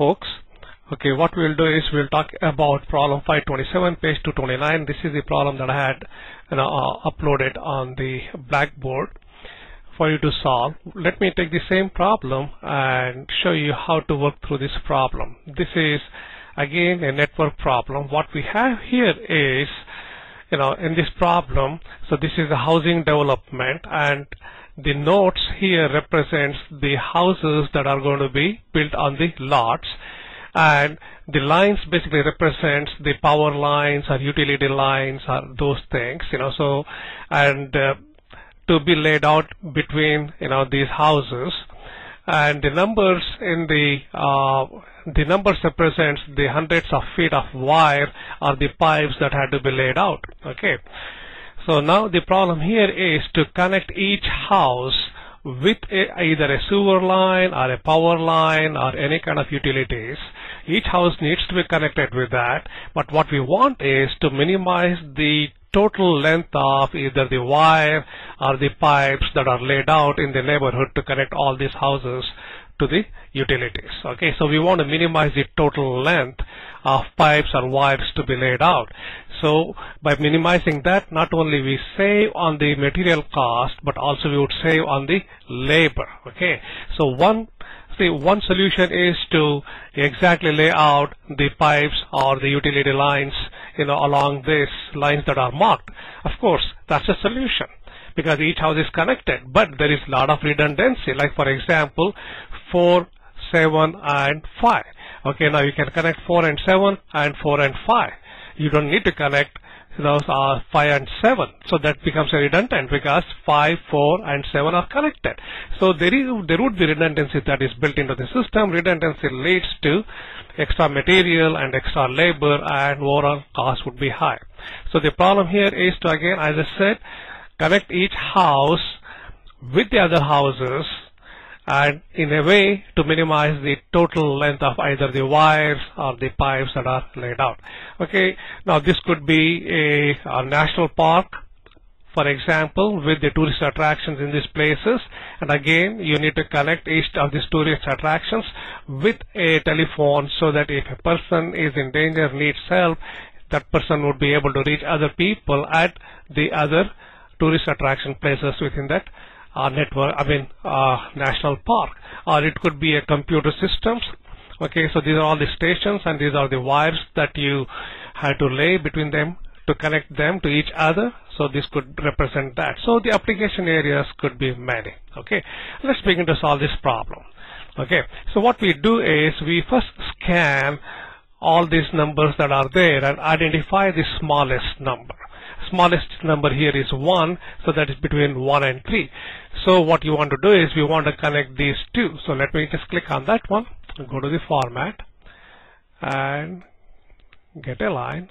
folks. Okay, what we'll do is we'll talk about problem 527, page 229. This is the problem that I had uploaded on the Blackboard for you to solve. Let me take the same problem and show you how to work through this problem. This is again a network problem. What we have here is, in this problem, so this is the housing development, and the nodes here represents the houses that are going to be built on the lots, and the lines basically represents the power lines or utility lines or those things, so and to be laid out between these houses, and the numbers in the numbers represents the hundreds of feet of wire or the pipes that had to be laid out. Okay, so now the problem here is to connect each house with either a sewer line or a power line or any kind of utilities. Each house needs to be connected with that, but what we want is to minimize the total length of either the wire or the pipes that are laid out in the neighborhood to connect all these houses to the utilities. Okay, so we want to minimize the total length of pipes or wires to be laid out. So by minimizing that, not only we save on the material cost, but also we would save on the labor. Okay, so one solution is to exactly lay out the pipes or the utility lines along these lines that are marked. Of course, that's a solution because each house is connected, but there is a lot of redundancy, like for example 4, 7 and 5. Okay, now you can connect 4 and 7 and 4 and 5. You don't need to connect 5 and 7, so that becomes a redundant because 5, 4 and 7 are connected. So there would be redundancy that is built into the system. Redundancy leads to extra material and extra labor, and overall cost would be high. So the problem here is to, again, as I said, connect each house with the other houses, and in a way to minimize the total length of either the wires or the pipes that are laid out. Okay, now this could be a national park, for example, with the tourist attractions in these places, and again you need to connect each of these tourist attractions with a telephone so that if a person is in danger, needs help, that person would be able to reach other people at the other tourist attraction places within that network, national park. Or it could be a computer systems. Okay, so these are all the stations and these are the wires that you had to lay between them to connect them to each other. So this could represent that. So the application areas could be many. Okay, let's begin to solve this problem. Okay, so what we do is we first scan all these numbers that are there and identify the smallest number. Smallest number here is 1, so that is between 1 and 3. So what you want to do is we want to connect these two. So let me just click on that one, go to the format and get a line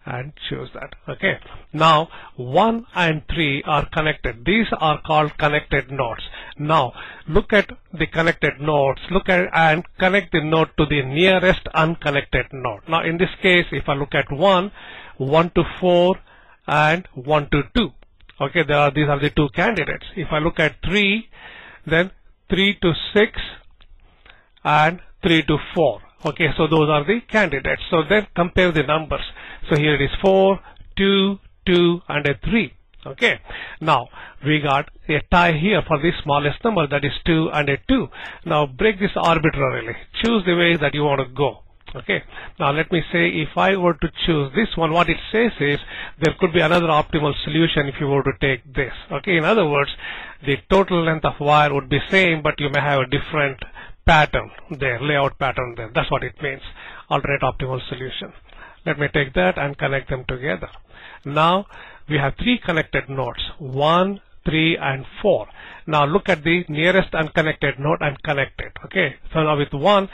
and choose that. Okay, now 1 and 3 are connected. These are called connected nodes. Now look at the connected nodes, look at and connect the node to the nearest unconnected node. Now in this case, if I look at 1 to 4 and 1 to 2. Okay, these are the two candidates. If I look at 3, then 3 to 6 and 3 to 4. Okay, so those are the candidates. So then compare the numbers. So here it is 4, 2, 2 and a 3. Okay, now we got a tie here for the smallest number, that is 2 and a 2. Now break this arbitrarily. Choose the way that you want to go. Okay, now let me say if I were to choose this one, what it says is there could be another optimal solution if you were to take this. Okay, in other words, the total length of wire would be same, but you may have a different pattern there, layout pattern there. That's what it means, alternate optimal solution. Let me take that and connect them together. Now we have 3 connected nodes, 1, 3 and 4. Now look at the nearest unconnected node and connect it. Okay, so now with 1,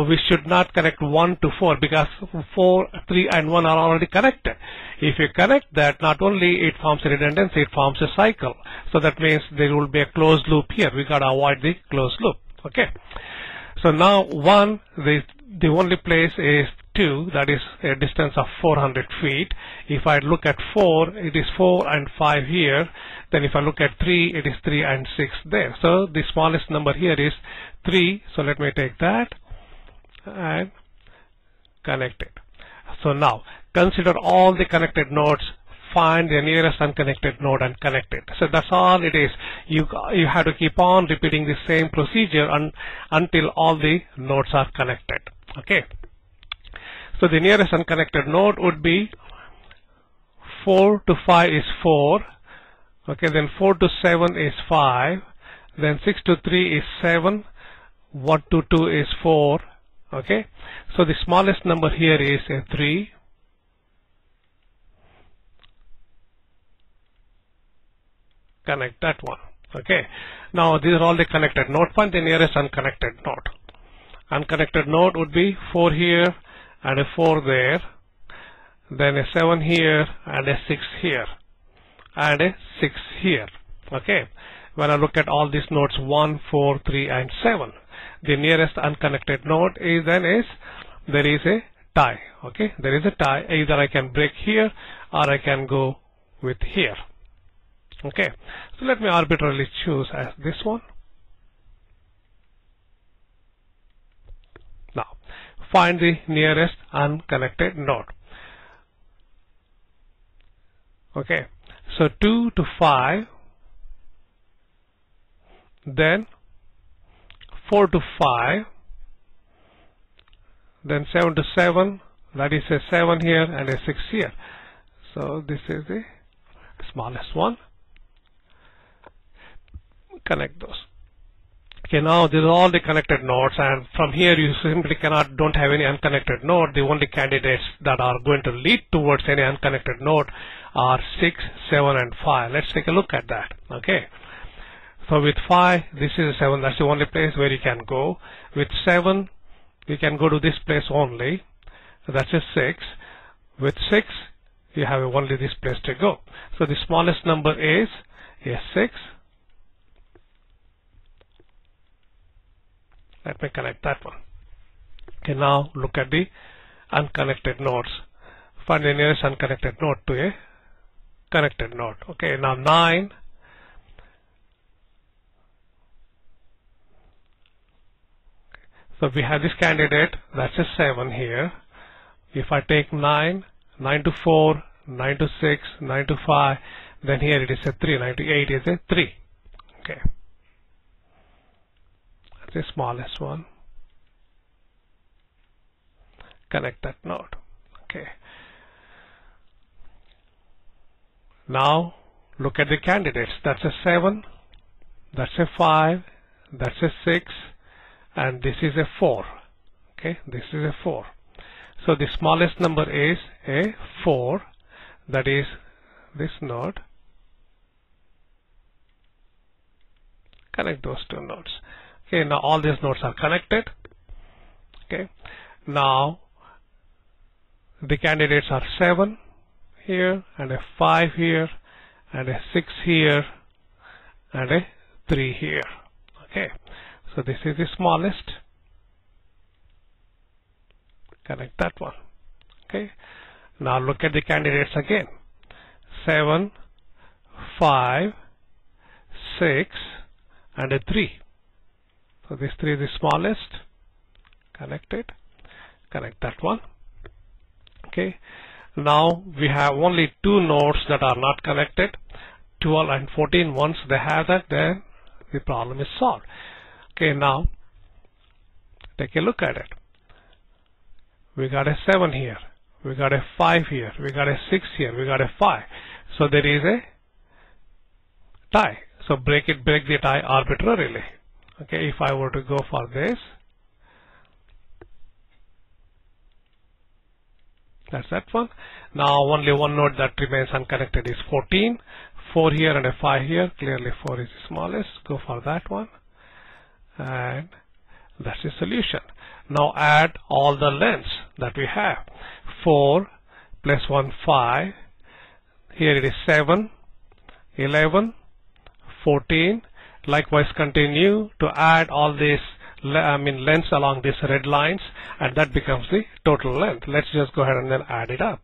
we should not connect 1 to 4 because 4, 3 and 1 are already connected. If you connect that, not only it forms a redundancy, it forms a cycle. So that means there will be a closed loop here. We got to avoid the closed loop. Okay. So now 1, the only place is 2, that is a distance of 400 feet. If I look at 4, it is 4 and 5 here. Then if I look at 3, it is 3 and 6 there. So the smallest number here is 3. So let me take that and connect it. So now consider all the connected nodes, find the nearest unconnected node and connect it. So that's all it is. You have to keep on repeating the same procedure until all the nodes are connected. Okay. So the nearest unconnected node would be 4 to 5 is 4. Okay, then 4 to 7 is 5. Then 6 to 3 is 7. 1 to 2 is 4. Okay, so the smallest number here is a 3. Connect that one. Okay, now these are all the connected nodes. Find the nearest unconnected node. Unconnected node would be 4 here and a 4 there, then a 7 here and a 6 here and a 6 here. Okay, when I look at all these nodes 1, 4, 3 and 7, the nearest unconnected node is there is a tie. Okay, there is a tie. Either I can break here or I can go with here. Okay, so let me arbitrarily choose as this one. Now find the nearest unconnected node. Okay, so 2 to 5, then 4 to 5, then 7 to 7, that is a 7 here and a 6 here. So this is the smallest one. Connect those. Okay, now these are all the connected nodes, and from here you simply don't have any unconnected node. The only candidates that are going to lead towards any unconnected node are 6, 7 and 5. Let's take a look at that. Okay, so with 5, this is a 7, that's the only place where you can go. With 7, you can go to this place only, that's a 6. With 6, you have only this place to go. So the smallest number is a 6. Let me connect that one. Okay, now look at the unconnected nodes. Find the nearest unconnected node to a connected node. Okay, now 9. So we have this candidate, that's a 7 here. If I take 9, 9 to 4, 9 to 6, 9 to 5, then here it is a 3, 9 to 8 is a 3. Okay, that's the smallest one. Connect that node. Okay, now look at the candidates. That's a 7, that's a 5, that's a 6, and this is a 4. Okay, this is a 4. So the smallest number is a 4, that is this node. Connect those two nodes. Okay, now all these nodes are connected. Okay, now the candidates are 7 here and a 5 here and a 6 here and a 3 here. Okay, so this is the smallest. Connect that one. Okay, now look at the candidates again. 7, 5, 6 and a 3. So this 3 is the smallest. Connect it. Connect that one. Okay, now we have only 2 nodes that are not connected, 12 and 14. Once they have that, then the problem is solved. Okay, now take a look at it. We got a 7 here, we got a 5 here, we got a 6 here, we got a 5. So there is a tie. So break the tie arbitrarily. Okay, if I were to go for this, that's that one. Now only one node that remains unconnected is 14. 4 here and a 5 here. Clearly 4 is the smallest. Go for that one. And that's the solution. Now add all the lengths that we have. 4 plus 1, 5. Here it is 7, 11, 14. Likewise continue to add all these lengths along these red lines, and that becomes the total length. Let's just go ahead and then add it up.